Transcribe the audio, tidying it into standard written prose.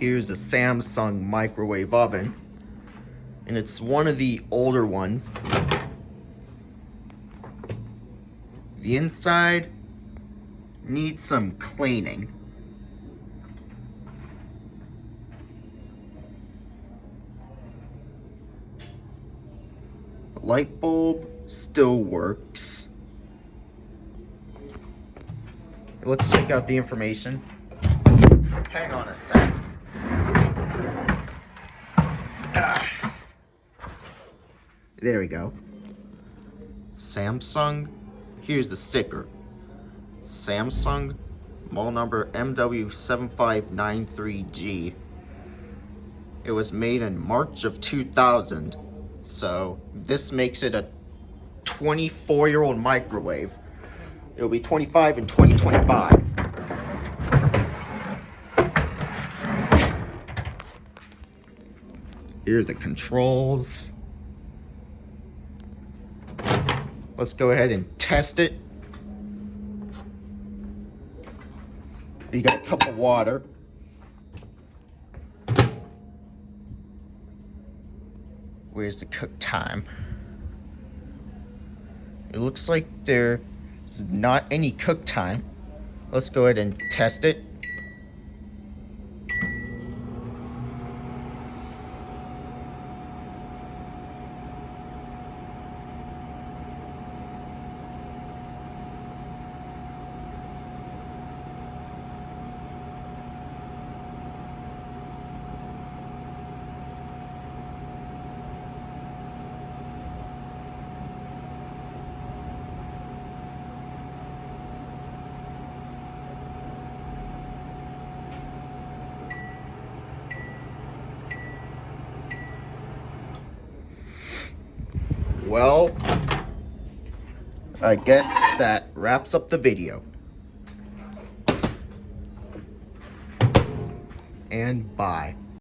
Here's a Samsung microwave oven, and it's one of the older ones. The inside needs some cleaning. The light bulb still works. Let's check out the information. Hang on a sec. There we go. Samsung. Here's the sticker. Samsung, model number MW7593G. It was made in March of 2000. So this makes it a 24-year-old microwave. It'll be 25 in 2025. Here are the controls. Let's go ahead and test it. You got a cup of water. Where's the cook time? It looks like there's not any cook time. Let's go ahead and test it. Well, I guess that wraps up the video. And bye.